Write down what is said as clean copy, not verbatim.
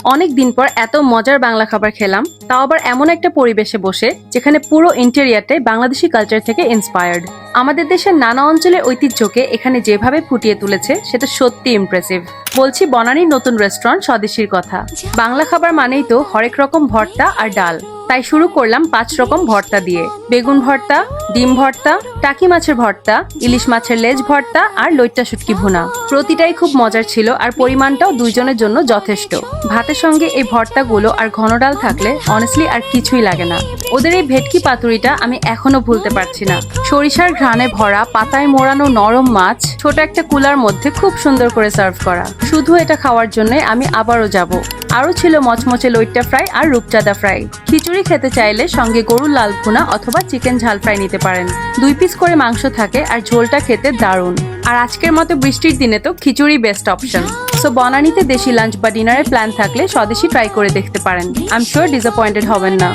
অনেক দিন পর এত মজার বাংলা খাবার খেলাম, তাও আবার এমন একটা পরিবেশে বসে যেখানে পুরো ইন্টেরিয়ারটাই বাংলাদেশি কালচার থেকে ইন্সপায়ার্ড। আমাদের দেশের নানা অঞ্চলের ঐতিহ্যকে এখানে যেভাবে ফুটিয়ে তুলেছে সেটা সত্যি ইমপ্রেসিভ। বলছি বনানীর নতুন রেস্টুরেন্ট স্বদেশীর কথা। বাংলা খাবার মানেই তো হরেক রকম ভর্তা আর ডাল, তাই শুরু করলাম 5 রকম ভর্তা দিয়ে। বেগুন ভর্তা, ডিম ভর্তা, টাকি মাছের ভর্তা, ইলিশ মাছের লেজ ভর্তা আর লইট্টা শুটকি ভুনা। প্রতিটাই খুব মজার ছিল আর পরিমাণটাও দুইজনের জন্য যথেষ্ট। ভাতের সঙ্গে এই ভর্তাগুলো আর ঘন ডাল থাকলে অনেস্টলি আর কিছুই লাগে না। ওদের এই ভেটকি পাতুরিটা আমি এখনো ভুলতে পারছি না। সরিষার ঘ্রাণে ভরা পাতায় মোড়ানো নরম মাছ ছোট একটা কুলার মধ্যে খুব সুন্দর করে সার্ভ করা। শুধু এটা খাওয়ার জন্য আমি আবারও যাব। আরও ছিল মচমচে লইট্টা ফ্রাই আর রূপচাঁদা ফ্রাই। খিচুড়ি খেতে চাইলে সঙ্গে গরুর লাল ভুনা অথবা চিকেন ঝাল ফ্রাই নিতে পারেন। 2 পিস করে মাংস থাকে আর ঝোলটা খেতে দারুণ। আর আজকের মতো বৃষ্টির দিনে তো খিচুড়ি বেস্ট অপশন। সো বনানীতে দেশি লাঞ্চ বা ডিনারের প্ল্যান থাকলে স্বদেশী ট্রাই করে দেখতে পারেন। আই এম শিওর ডিসঅ্যাপয়েন্টেড হবেন না।